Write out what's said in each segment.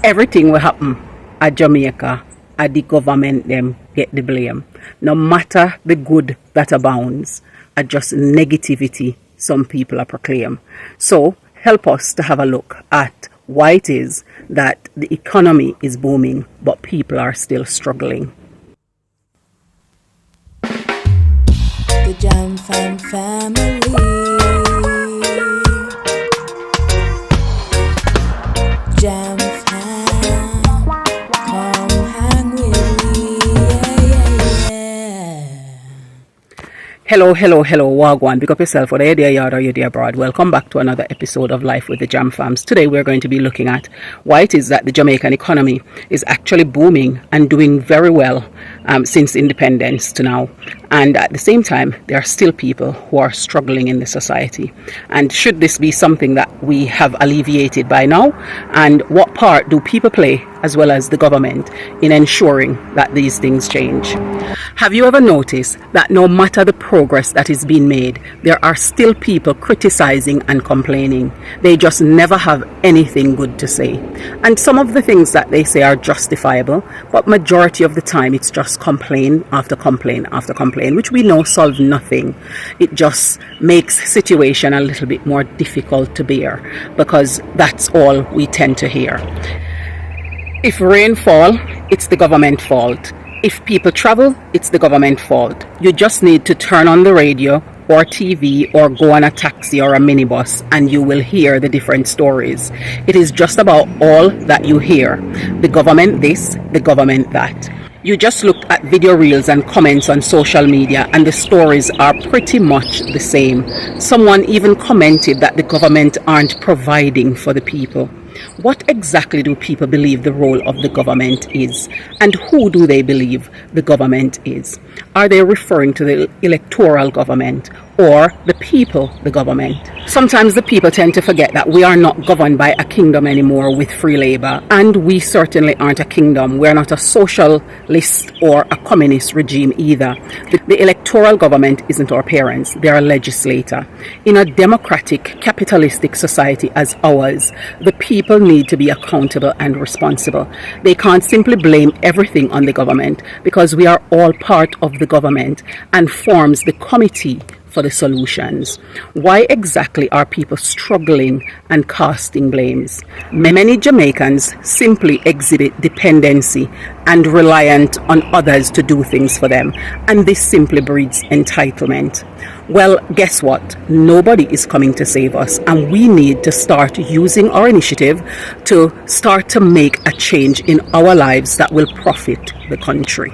Everything will happen at Jamaica, at the government them get the blame. No matter the good that abounds, at just negativity some people are proclaim. So help us to have a look at why it is that the economy is booming but people are still struggling. The Jam Fam family. Jam Fam, come hang with me, yeah. Hello, Wagwan. Pick up yourself, whether you're there yard or you're there abroad. Welcome back to another episode of Life with the Jam Fams. Today we're going to be looking at why it is that the Jamaican economy is actually booming and doing very well since independence to now. And at the same time, there are still people who are struggling in the society. And should this be something that we have alleviated by now? And what part do people play, as well as the government, in ensuring that these things change? Have you ever noticed that no matter the progress that is being made, there are still people criticizing and complaining? They just never have anything good to say. And some of the things that they say are justifiable, but majority of the time it's just complaint after complaint after complaint, which we know solve nothing. It just makes situation a little bit more difficult to bear, because that's all we tend to hear. If rain fall, it's the government fault. If people travel, it's the government fault. You just need to turn on the radio or TV or go on a taxi or a minibus and you will hear the different stories. It is just about all that you hear. The government this, the government that. You just look at video reels and comments on social media and the stories are pretty much the same. Someone even commented that the government aren't providing for the people. What exactly do people believe the role of the government is? And who do they believe the government is? Are they referring to the electoral government or the people, the government? Sometimes the people tend to forget that we are not governed by a kingdom anymore with free labor, and we certainly aren't a kingdom. We're not a socialist or a communist regime either. The electoral government isn't our parents, they're a legislator. In a democratic, capitalistic society as ours, the people need to be accountable and responsible. They can't simply blame everything on the government, because we are all part of the government and forms the committee for the solutions. Why exactly are people struggling and casting blames? Many Jamaicans simply exhibit dependency and reliant on others to do things for them, and this simply breeds entitlement. Well, guess what? Nobody is coming to save us, and we need to start using our initiative to start to make a change in our lives that will profit the country.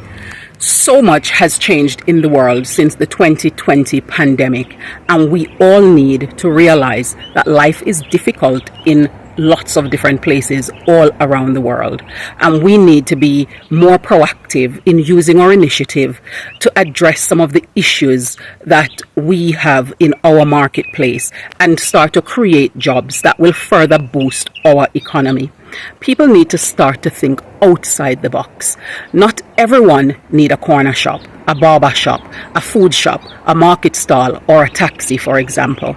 So much has changed in the world since the 2020 pandemic, and we all need to realize that life is difficult in lots of different places all around the world, and we need to be more proactive in using our initiative to address some of the issues that we have in our marketplace and start to create jobs that will further boost our economy. People need to start to think outside the box. Not everyone need a corner shop, a barber shop, a food shop, a market stall, or a taxi, for example.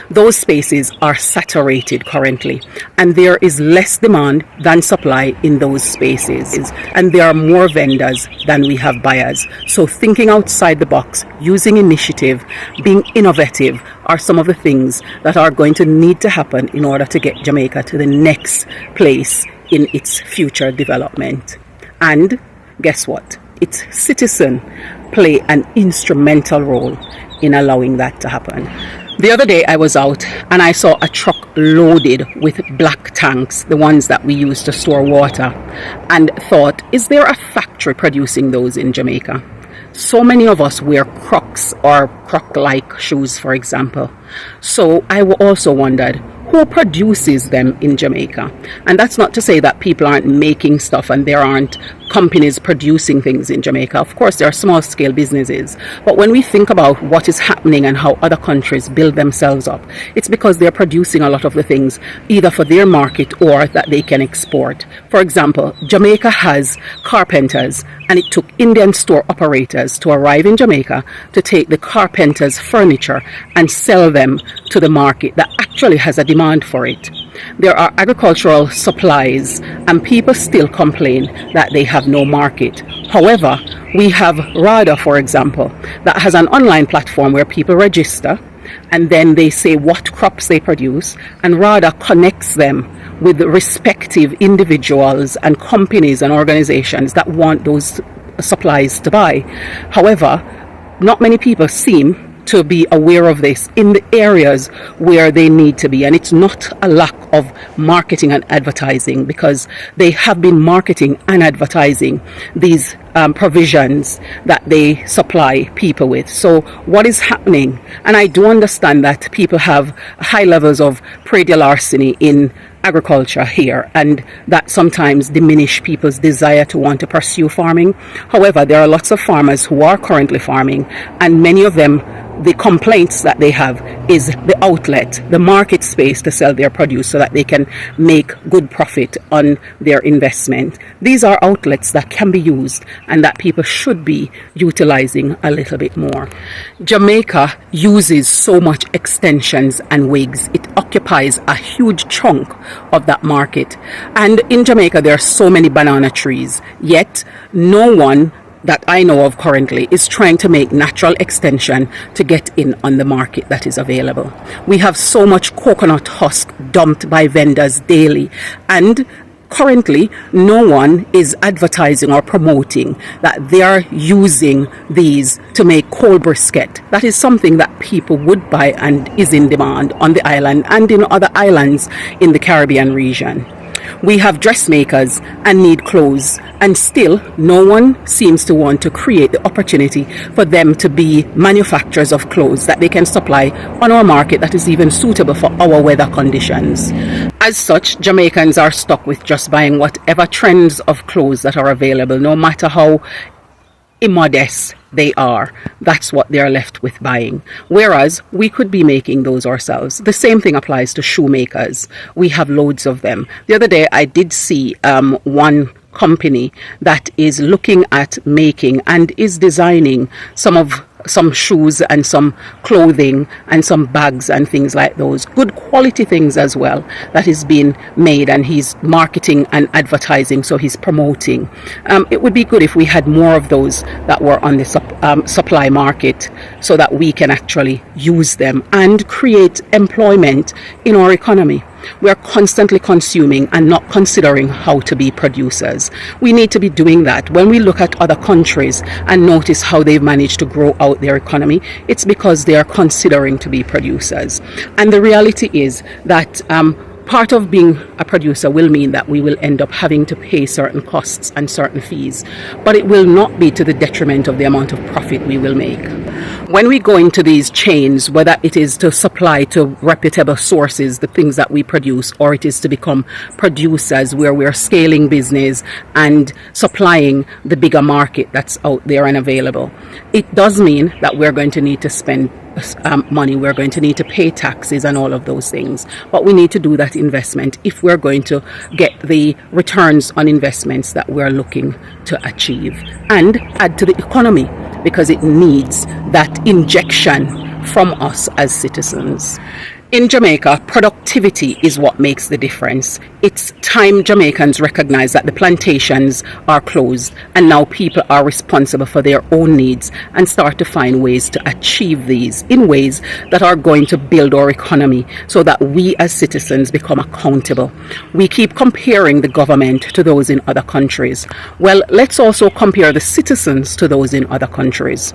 Those spaces are saturated currently, and there is less demand than supply in those spaces, and there are more vendors than we have buyers. So thinking outside the box, using initiative, being innovative are some of the things that are going to need to happen in order to get Jamaica to the next place in its future development. And guess what? Its citizens play an instrumental role in allowing that to happen. The other day I was out and I saw a truck loaded with black tanks, the ones that we use to store water, and thought, is there a factory producing those in Jamaica? So many of us wear Crocs or Croc-like shoes, for example. So I also wondered, who produces them in Jamaica? And that's not to say that people aren't making stuff and there aren't companies producing things in Jamaica. Of course, there are small scale businesses. But when we think about what is happening and how other countries build themselves up, it's because they're producing a lot of the things either for their market or that they can export. For example, Jamaica has carpenters, and it took Indian store operators to arrive in Jamaica to take the carpenters' furniture and sell them to the market that actually has a demand for it. There are agricultural supplies and people still complain that they have no market. However, we have RADA, for example, that has an online platform where people register and then they say what crops they produce, and RADA connects them with the respective individuals and companies and organizations that want those supplies to buy. However, not many people seem to be aware of this in the areas where they need to be, and it's not a lack of marketing and advertising, because they have been marketing and advertising these provisions that they supply people with. So what is happening, and I do understand that people have high levels of predial larceny in agriculture here, and that sometimes diminish people's desire to want to pursue farming. However, there are lots of farmers who are currently farming, and many of them, the complaints that they have is the outlet, the market space to sell their produce so that they can make good profit on their investment. These are outlets that can be used and that people should be utilizing a little bit more. Jamaica uses so much extensions and wigs. It occupies a huge chunk of that market. And in Jamaica, there are so many banana trees, yet no one that I know of currently is trying to make natural extension to get in on the market that is available. We have so much coconut husk dumped by vendors daily, and currently no one is advertising or promoting that they are using these to make cold brisket. That is something that people would buy and is in demand on the island and in other islands in the Caribbean region. We have dressmakers and need clothes, and still no one seems to want to create the opportunity for them to be manufacturers of clothes that they can supply on our market that is even suitable for our weather conditions. As such, Jamaicans are stuck with just buying whatever trends of clothes that are available, no matter how immodest they are. That's what they're left with buying, whereas we could be making those ourselves. The same thing applies to shoemakers. We have loads of them. The other day I did see one company that is looking at making and is designing some shoes and some clothing and some bags and things like those, good quality things as well, that is being made, and he's marketing and advertising, so he's promoting. It would be good if we had more of those that were on the supply market, so that we can actually use them and create employment in our economy. We are constantly consuming and not considering how to be producers. We need to be doing that. When we look at other countries and notice how they've managed to grow out their economy, it's because they are considering to be producers. And the reality is that part of being a producer will mean that we will end up having to pay certain costs and certain fees, but it will not be to the detriment of the amount of profit we will make. When we go into these chains, whether it is to supply to reputable sources the things that we produce, or it is to become producers where we're scaling business and supplying the bigger market that's out there and available, it does mean that we're going to need to spend money, we're going to need to pay taxes and all of those things, but we need to do that investment if we're going to get the returns on investments that we're looking to achieve and add to the economy, because it needs that injection from us as citizens. In Jamaica, productivity is what makes the difference. It's time Jamaicans recognize that the plantations are closed and now people are responsible for their own needs and start to find ways to achieve these in ways that are going to build our economy, so that we as citizens become accountable. We keep comparing the government to those in other countries. Well, let's also compare the citizens to those in other countries.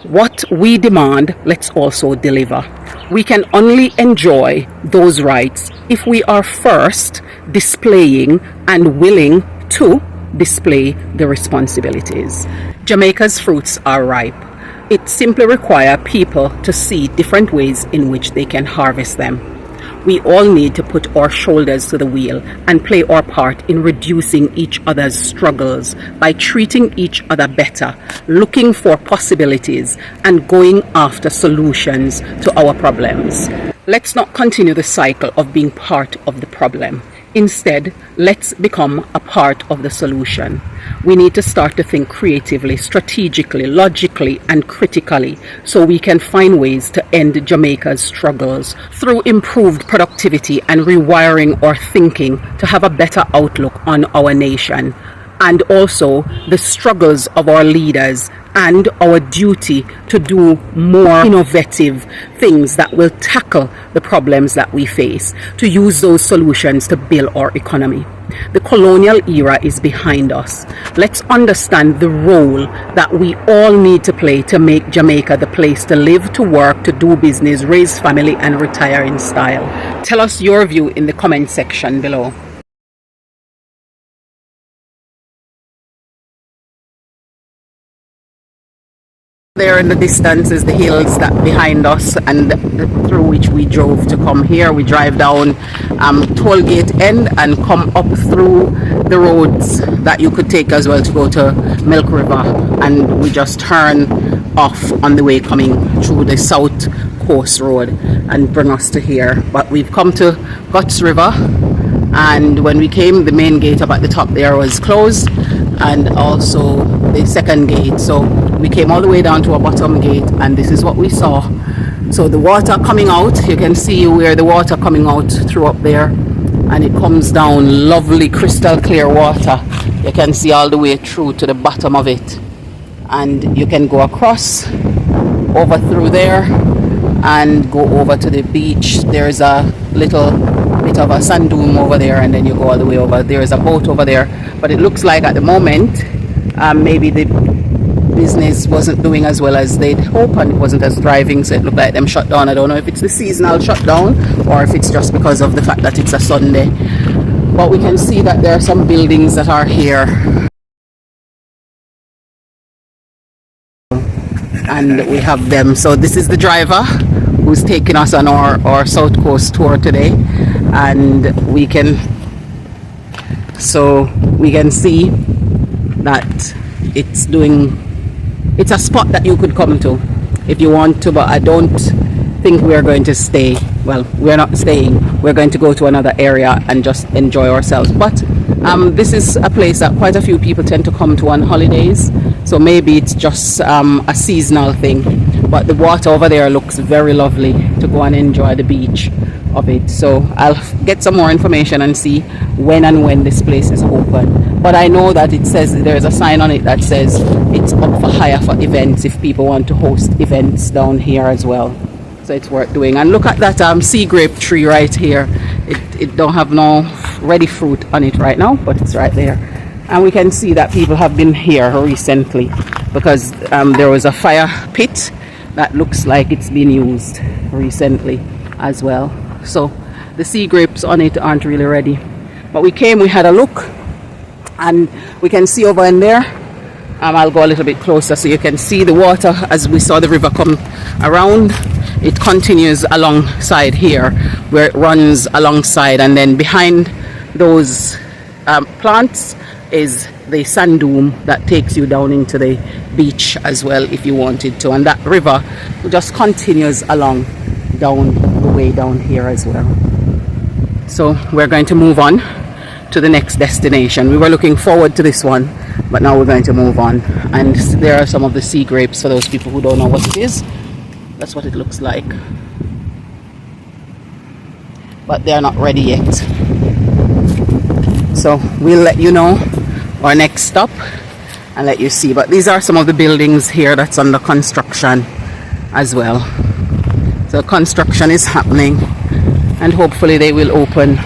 What we demand, let's also deliver. We can only enjoy those rights if we are first displaying and willing to display the responsibilities. Jamaica's fruits are ripe. It simply requires people to see different ways in which they can harvest them. We all need to put our shoulders to the wheel and play our part in reducing each other's struggles by treating each other better, looking for possibilities and going after solutions to our problems. Let's not continue the cycle of being part of the problem. Instead, let's become a part of the solution. We need to start to think creatively, strategically, logically, and critically so we can find ways to end Jamaica's struggles through improved productivity and rewiring our thinking to have a better outlook on our nation, and also the struggles of our leaders and our duty to do more innovative things that will tackle the problems that we face, to use those solutions to build our economy. The colonial era is behind us. Let's understand the role that we all need to play to make Jamaica the place to live, to work, to do business, raise family, and retire in style. Tell us your view in the comment section below. There in the distance is the hills that behind us and through which we drove to come here. We drive down toll gate end and come up through the roads that you could take as well to go to Milk River, and we just turn off on the way coming through the South Coast Road and bring us to here. But we've come to Guts River, and when we came, the main gate up at the top there was closed, and also the second gate. So we came all the way down to a bottom gate, and this is what we saw. So the water coming out, you can see where the water coming out through up there, and it comes down, lovely crystal clear water. You can see all the way through to the bottom of it, and you can go across over through there and go over to the beach. There's a little bit of a sand dune over there, and then you go all the way over. There's a boat over there, but it looks like at the moment maybe the business wasn't doing as well as they'd hope, and it wasn't as thriving, so it looked like them shut down. I don't know if it's the seasonal shutdown or if it's just because of the fact that it's a Sunday, but we can see that there are some buildings that are here, and we have them. So this is the driver who's taking us on our South Coast tour today, and we can see that it's a spot that you could come to if you want to, but I don't think we're going to stay. Well, we're not staying. We're going to go to another area and just enjoy ourselves. But this is a place that quite a few people tend to come to on holidays, so maybe it's just a seasonal thing. But the water over there looks very lovely to go and enjoy the beach of it. So I'll get some more information and see when this place is open. But I know that it says, there's a sign on it that says it's up for hire for events if people want to host events down here as well. So it's worth doing. And look at that sea grape tree right here. It don't have no ready fruit on it right now, but it's right there. And we can see that people have been here recently because there was a fire pit that looks like it's been used recently as well. So the sea grapes on it aren't really ready, but we came, we had a look, and we can see over in there. I'll go a little bit closer so you can see the water. As we saw the river come around, it continues alongside here where it runs alongside, and then behind those plants is the sand dune that takes you down into the beach as well if you wanted to, and that river just continues along down the way down here as well. So we're going to move on to the next destination. We were looking forward to this one, but now we're going to move on. And there are some of the sea grapes for those people who don't know what it is. That's what it looks like, but they're not ready yet. So we'll let you know our next stop and let you see. But these are some of the buildings here that's under construction as well. So construction is happening, and hopefully they will open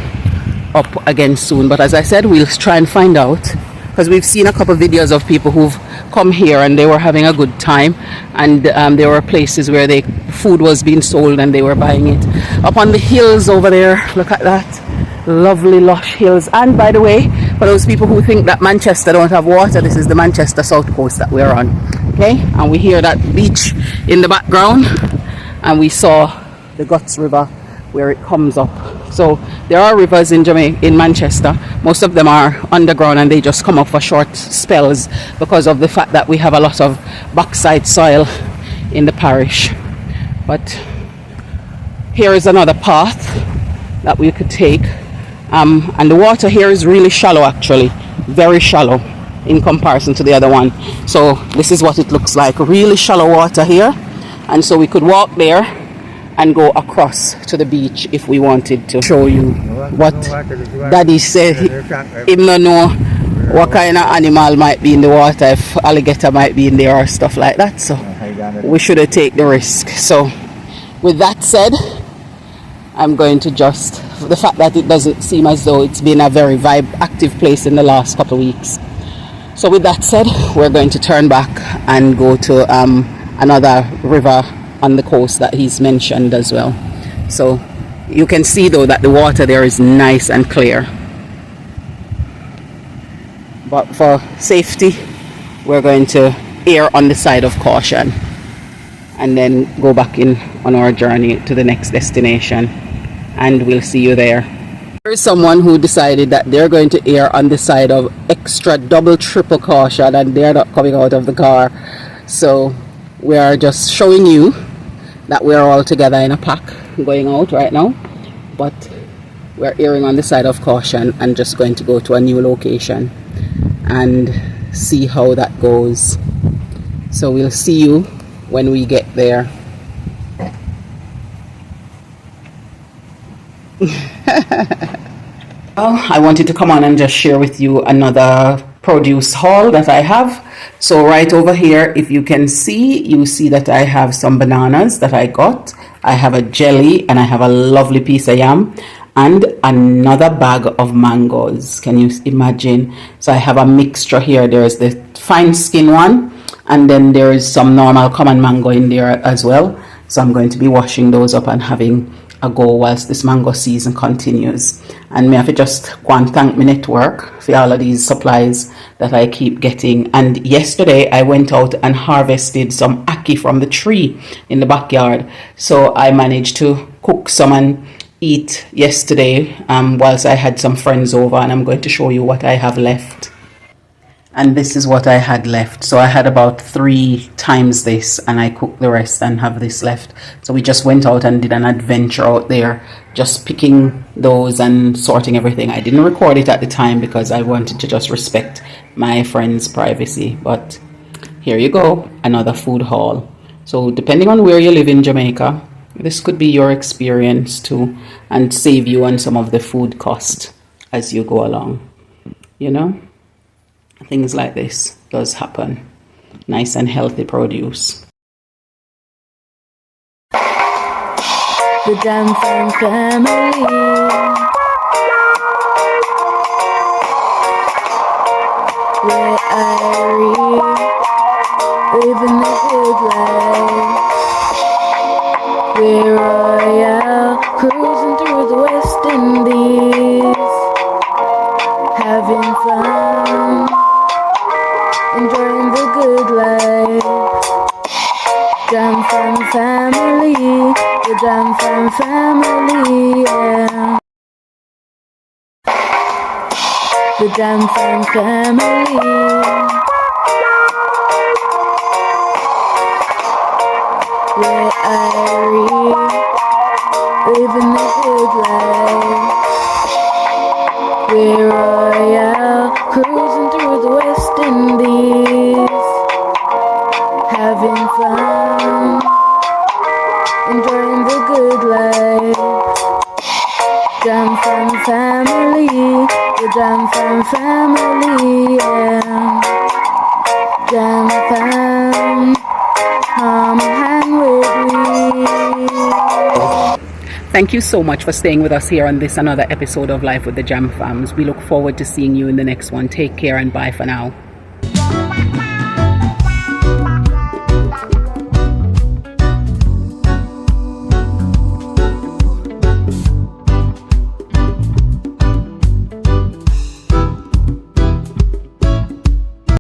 up again soon. But as I said, we'll try and find out, because we've seen a couple of videos of people who've come here and they were having a good time, and there were places where food was being sold and they were buying it. Up on the hills over there, look at that, lovely lush hills. And by the way, for those people who think that Manchester don't have water, this is the Manchester South Coast that we're on. Okay, and we hear that beach in the background, and we saw the Guts River where it comes up. So there are rivers in Jamaica, in Manchester. Most of them are underground and they just come up for short spells because of the fact that we have a lot of backside soil in the parish. But here is another path that we could take, And the water here is really shallow, actually, very shallow in comparison to the other one. So this is what it looks like, really shallow water here, and so we could walk there and go across to the beach if we wanted to. Show you what Daddy said. He don't know what kind of animal might be in the water, if alligator might be in there or stuff like that, so we should have taken the risk. So with that said, I'm going to just, the fact that it doesn't seem as though it's been a very active place in the last couple of weeks. So with that said, we're going to turn back and go to another river on the coast that he's mentioned as well. So you can see though that the water there is nice and clear. But for safety, we're going to err on the side of caution and then go back in on our journey to the next destination, and we'll see you there. There's someone who decided that they're going to err on the side of extra double triple caution, and they're not coming out of the car. So we are just showing you that we're all together in a pack going out right now, but we're erring on the side of caution and just going to go to a new location and see how that goes. So we'll see you when we get there. Well, I wanted to come on and just share with you another produce haul that I have. So right over here, if you can see, you see that I have some bananas that I got. I have a jelly and I have a lovely piece of yam and another bag of mangoes. Can you imagine? So I have a mixture here. There's the fine skin one, and then there is some normal common mango in there as well. So I'm going to be washing those up and having a go whilst this mango season continues. And me have to just go and thank my network for all of these supplies that I keep getting. And yesterday I went out and harvested some ackee from the tree in the backyard. So I managed to cook some and eat yesterday whilst I had some friends over, and I'm going to show you what I have left. And this is what I had left. So I had about 3 times this, and I cooked the rest and have this left. So we just went out and did an adventure out there, just picking those and sorting everything. I didn't record it at the time because I wanted to just respect my friends' privacy. But here you go, another food haul. So depending on where you live in Jamaica, this could be your experience too, and save you on some of the food cost as you go along. You know, things like this does happen. Nice and healthy produce. The Jam family. Where I living the good life. We're royal, cruising through the West Indies, having fun, enjoying the good life. Jam family, the Jam family, yeah. The Jam family. Where I living the good life. We're royal, cruising through the West Indies, having fun, enjoying the good life. Jam family, the Jam family, yeah. Jam fam. Hang with me. Thank you so much for staying with us here on this another episode of Life with the Jam Fams. We look forward to seeing you in the next one. Take care and bye for now.